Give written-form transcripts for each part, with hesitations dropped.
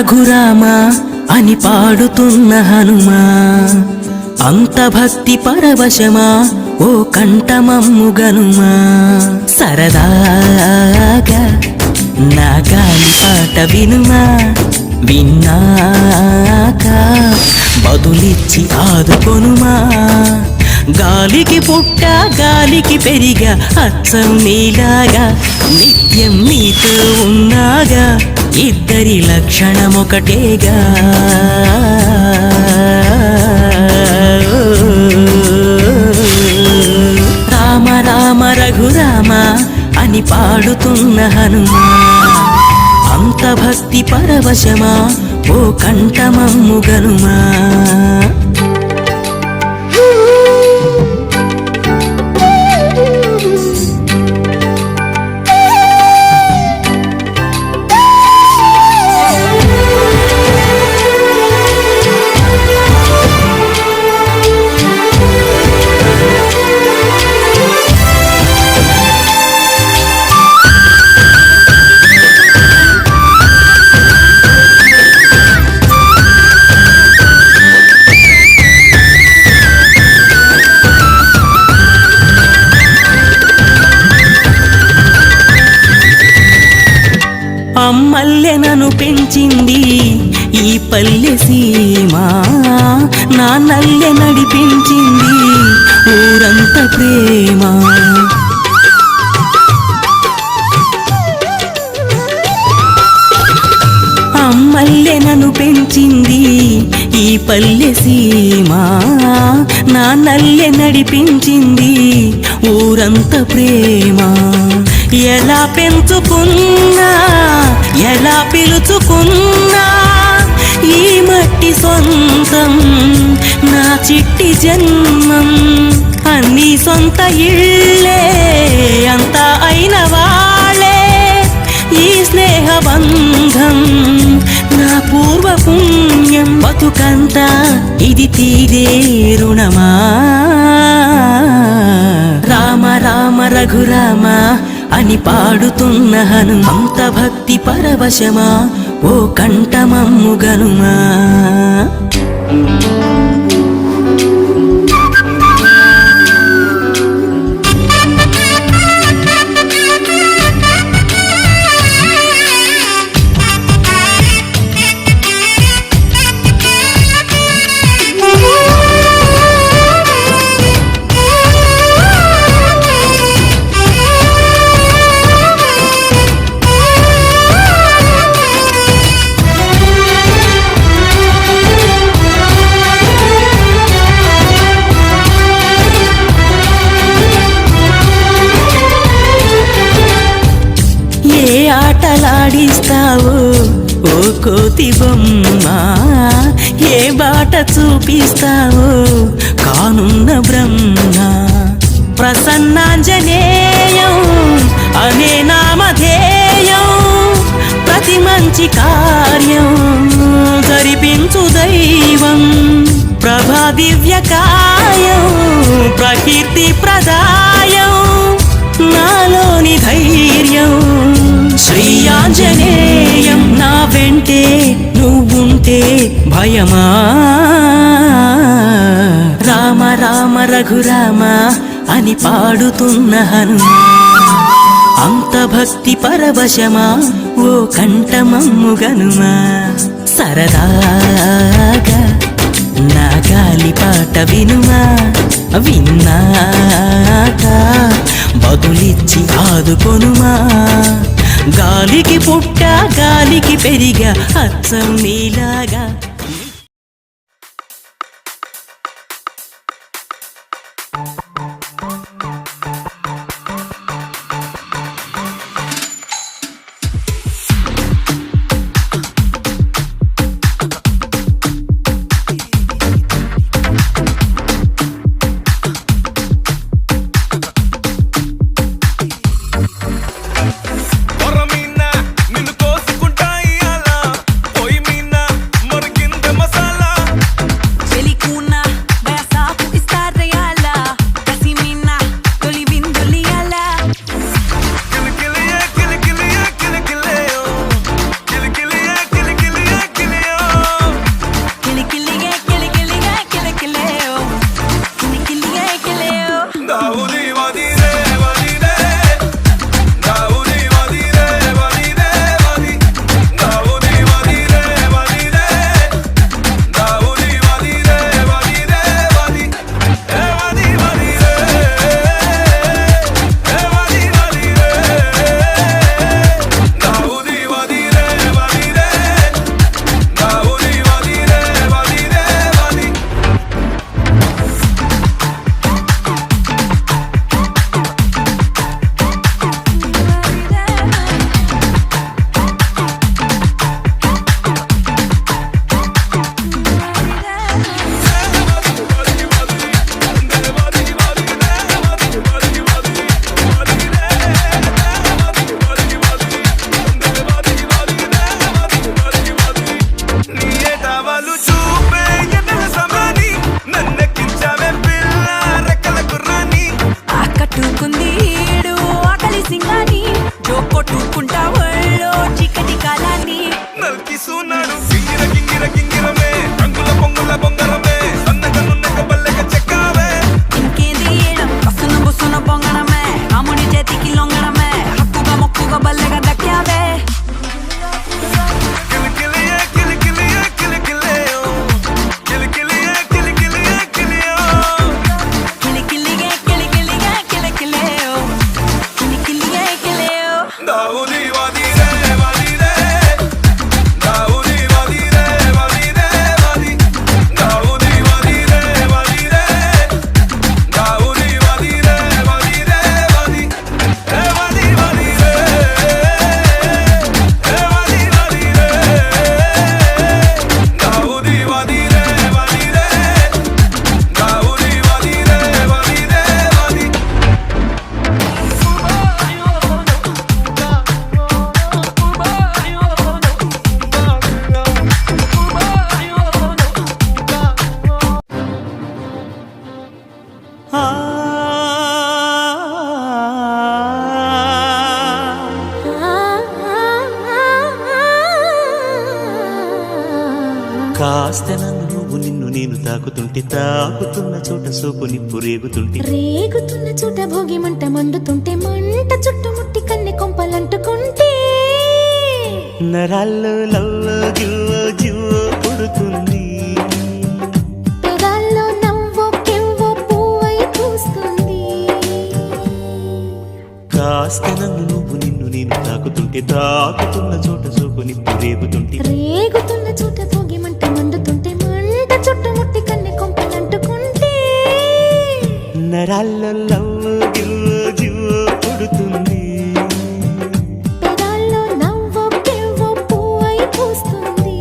రఘురామ అని పాడుతున్న హనుమా, అంత భక్తి పరవశమా ఓ కంఠమమ్ము గనుమా. సరదాగా నా గాలి పాట వినుమా, విన్నాక బదులిచ్చి ఆదుకొనుమా. గాలికి పుట్ట గాలికి పెరిగా అచ్చం నీలాగా, నిత్యం నీతో ఉన్నాగా ఇద్దరి లక్షణమొకటేగా. రామ రామ రఘురామ అని పాడుతున్న హనుమా, అంత భక్తి పరవశమా ఓ కంఠమమ్ము గనుమా. అమ్మల్లె నన్ను పెంచింది ఈ పల్లె సీమ, నాన్నల్లె నడిపించింది ఊరంత ప్రేమ. అమ్మల్లె నన్ను పెంచింది ఈ పల్లె సీమ, నాన్నల్లె నడిపించింది ఊరంత ప్రేమ. ఎలా పెంచుకున్నా ఎలా పిలుచుకున్నా ఈ మట్టి సొంతం నా చిట్టి జన్మం. అన్ని సొంత ఇళ్ళే అంతా అయిన వాళ్ళే ఈ స్నేహ బంధం నా పూర్వ పుణ్యం. బతుకంతా ఇది తీరే రుణమా. రామ రామ రఘురామ అని పాడుతున్న హనుమా, అంత భక్తి పరవశమా ఓ కంఠమమ్ము గనుమా. ఆటలాడిస్తావు ఓ కోతి బొమ్మ, ఏ బాట చూపిస్తావు కానున్న బ్రహ్మ. ప్రసన్నాంజనేయం అనే నామధేయం, ప్రతి మంచి కార్యం జరిపించు దైవం. ప్రభా దివ్యకాయం ప్రకీర్తి ప్రదాయం, నాలోని ధైర్యం శ్రీ ఆంజనేయం. నా వెంటే నువ్వుంటే భయమా. రామ రామ రఘురామ అని పాడుతున్న హనుమా, అంత భక్తి పరవశమా ఓ కంఠమమ్ము గనుమా. సరదాగా నా గాలి పాట వినుమా, విన్నాక బదులిచ్చి ఆదుకొనుమా. గాలికి పుట్ట గాలికి పెరిగా అచ్చం నీలాగా. నిన్ను కోసుకుంటా ఇయ్యాల, పోయి మీన మరిగి కాస్త నన్ను నువ్వు నిన్ను నేను తాకుతుంటే తాకుతున్న చోట సోపు నిప్పు రేగుతుంటే రేగుతున్న చోట భోగి మంట మండుతుంటే మంట చుట్టుముట్టి కన్నె కొంపలంటుకుంటే నరాల్లో లవ్వో గివ్వో జివ్వో పుడుతుంది పెదాల్లో నవ్వో కెవ్వో పువ్వై పూస్తుంది కాస్త నన్ను నువ్వు నిన్ను నేను తాకుతుంటే తాకుతున్న చోట సోపు నిప్పు రేగుతుంటే రేగుతున్న చోట భోగి మంట మండుతుంటే మంట చుట్టుముట్టి కన్నె కొంపలంటుకుంటే నరాల్లో లవ్వో గివ్వో జివ్వో పుడుతుంది పెదాల్లో నవ్వో కెవ్వో పువ్వై పూస్తుంది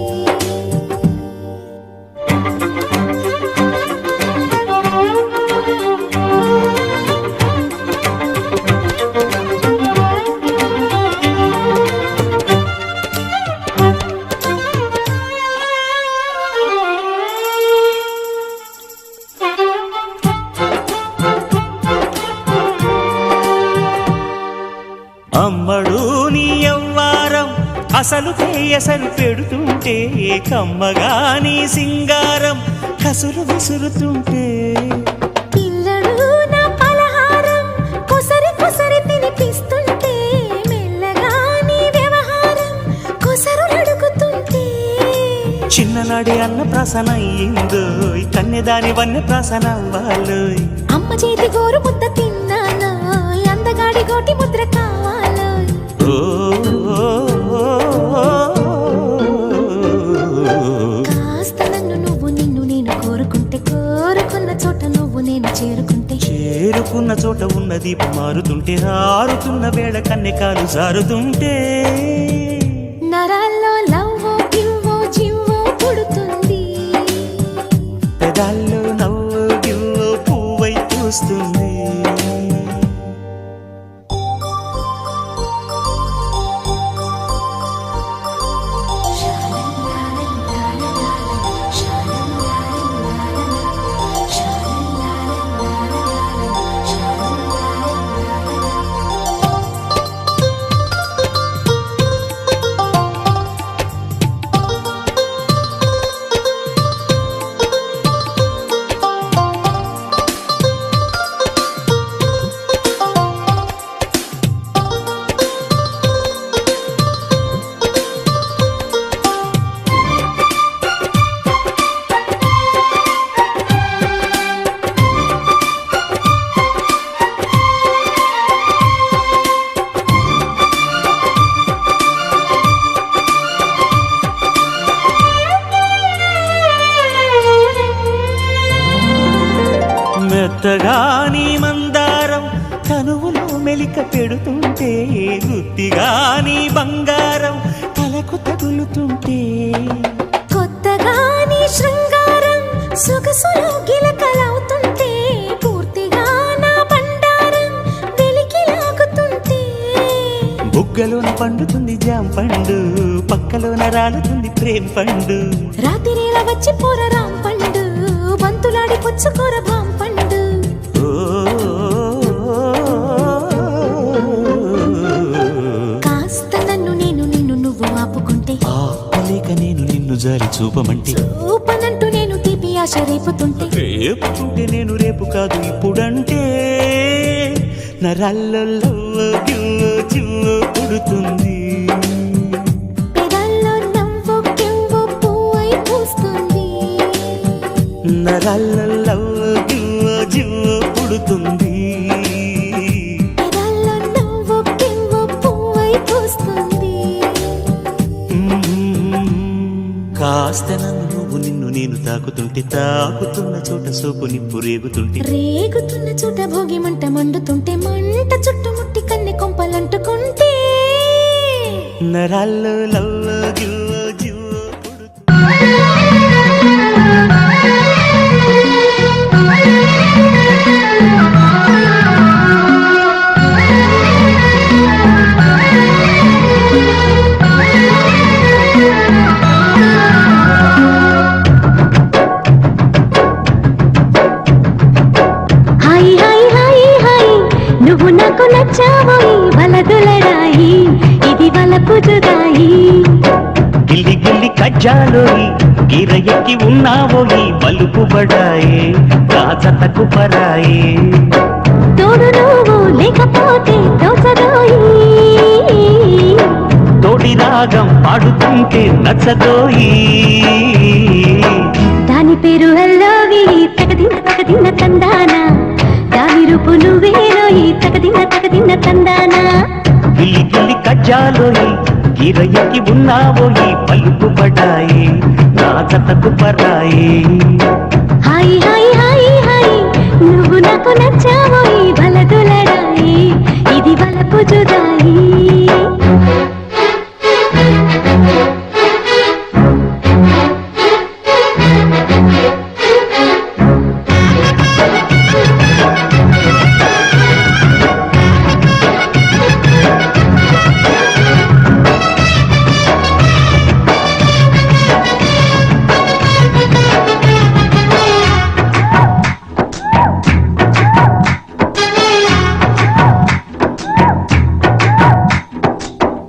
అమ్మడు నీ యవ్వారం అసలు కేయసలు పెడుతుంటే కమ్మగా నీ సింగారం కసురు విసురుతుంటే పిల్లడు నా పలహారం కొసరి కొసరి తినిపిస్తుంటే మెల్లగా నీ వ్యవహారం కొసరు అడుగుతుంటే చిన్ననాడి అన్న ప్రసన అయ్యిందో కన్నెదాని వన్నె ప్రసన అవ్వాలోయ్ అమ్మ చేతి గోరు ముద్ద తిన్నానా అందగాడి గోటి ముద్ర కావాలా ఓ కాస్త నన్ను నువ్వు నిన్ను నేను కోరుకుంటే కోరుకున్న చోట నువ్వు నేను చేరుకుంటే చేరుకున్న చోట ఉన్న దీపం మారుతుంటే ఆరుతున్న వేళ కన్నెకాలు జారుతుంటే నరాల్లో లవ్వో గివ్వో జివ్వో పుడుతుంది పెదాల్లో నవ్వు గివ్వు పువ్వై పూస్తుంది మెత్తగా నీ మందారం కనువులో మెలిక పెడుతుంటే గుత్తిగా నీ బంగారం తలకు తగులుతుంటే కొత్తగా నీ శృంగారం సొగసులో గిలకలవుతుంటే పూర్తిగా నా బండారం వెలికి లాగుతుంటే బుగ్గలోన పండుతుంది జాం పండు పక్కలోన రాలుతుంది ప్రేమ పండు రాత్రిలా వచ్చి పోర రాం పండు బంతులాడి పుచ్చుకోర భాం పండు కాస్త నన్ను నేను నిన్ను నువ్వు ఆపుకుంటే ఆపలేక నేను నిన్ను జారి చూపమంటే చూపనంటూ నేను తీపి ఆశ రేపుతుంటే రేపుతుంటే నేను రేపు కాదు ఇప్పుడంటే నరాల్లో లవ్వో గివ్వో జివ్వో పుడుతుంది పెదాల్లో నవ్వో కెవ్వో పువ్వై పూస్తుంది నరాల్లో లవ్వో గివ్వో జివ్వో పుడుతుంది పెదాల్లో నవ్వో కెవ్వో పువ్వై పూస్తుంది కాస్త నన్ను నువ్వు నిన్ను నేను తాకుతుంటే తాకుతున్న చోట సోపు నిప్పు రేగుతుంటే రేగుతున్న చోట భోగి మంట మండుతుంటే మంట చుట్టుముట్టి కన్నె కొంపలంటుకుంటే నరాల్లో లవ్వో గివ్వో జివ్వో హాయ్ హాయ్ హాయ్ హాయ్ నువ్వు నాకు నచ్చావోయ్ వలదులడాయి ఇది వలపు జుదాయి గిల్లి గిల్లి కజ్జాలోయి గిర ఎక్కి ఉన్నావోయి బలుపు బడాయే కాజతకు పరాయే తోడు నువ్వు లేకపోతే తోచదోయి తోడి రాగం పాడుతుంటే నచ్చదోయి దాని పేరు అల్లోవి తగదిన్న తందాన దాని రూపు నువ్వేనోయి తగదిన్న తందాన గిల్లి గిల్లి కజ్జాలోయి గిర ఎక్కి ఉన్నావోయి బలుపు బడాయే కాజతకు పరాయే హాయి హాయి హాయి హాయి నువ్వు నాకు నచ్చావోయి బలదులడాయి ఇది వలపు జుదాయి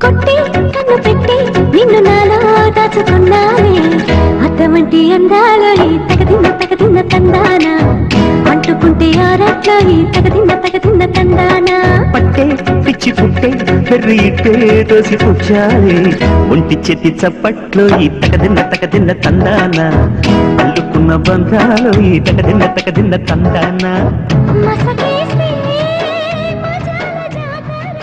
కొట్టి కన్ను పెట్టి నిన్ను నాలో దాచుకున్నానే అద్దమంటి అందాలో ఈ తగదిన్న తందాన అంటుకుంటే ఆరట్లో ఈ తగదిన్న తందాన పట్టే పిచ్చి పుట్టే పెర్రి ఇట్టే దోసి పుచ్చాయి ఒంటి చేతి చప్పట్లో ఈ తగదిన్న తందాన అల్లుకున్న బంధాలు ఈ తగదిన్న తందాన మసకేస్తే మజాల జాతర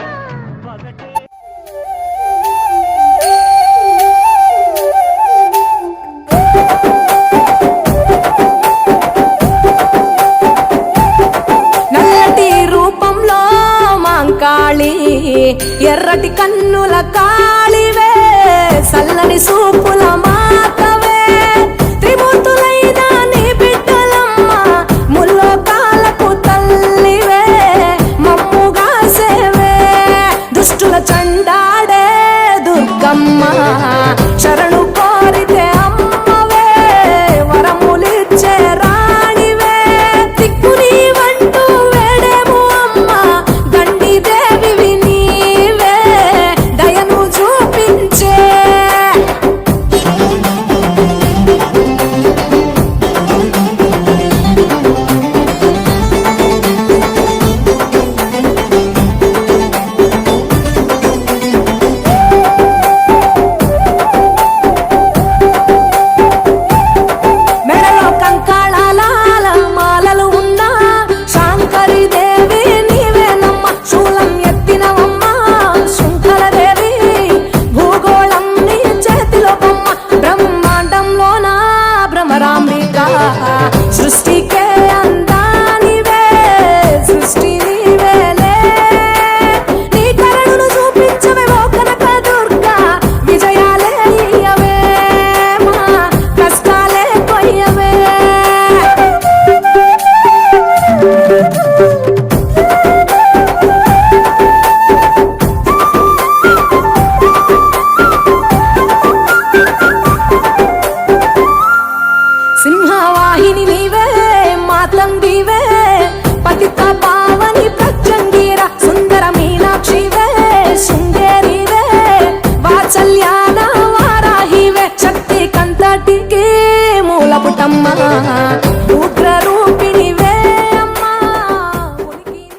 నల్లటి రూపంలో మాంకాళి ఎర్రటి కన్నుల కాళివే సల్లని సూపుల మాతవే త్రిమూర్తులైన నీ బిడ్డలమ్మ ముల్లోకాలకు తల్లివే మమ్ముగా సేవే దుష్టుల చండాడే దుర్గమ్మ శరణు కోరితే అమ్మవే వరములిచ్చే రాణివే దిక్కు నీవంటూ వేడేము అమ్మ గండి దేవివి నీవే దయను చూపించే మెడలో కంకాళాల మాలలు ఉన్నా శాంకరి దేవి నీవేనమ్మ శూలం ఎత్తినవమ్మ శృంఖలదేవి భూగోళం నీ చేతిలో బొమ్మ బ్రహ్మాండంలోన భ్రమరాంబిక సృష్టికే అందానివే సృష్టి నీవేలే నీ కరుణను చూపించవే ఓ కనక దుర్గా విజయాలే ఇయ్యవే మా కష్టాలే కొయ్యవే సింహవాహిని నీవే మాతంగివే పతిత పావని ప్రత్యంగిర సుందర మీనాక్షివే శృంగేరివే వాత్సల్యాన వారాహివే శక్తి కంతటికి మూలపుటమ్మ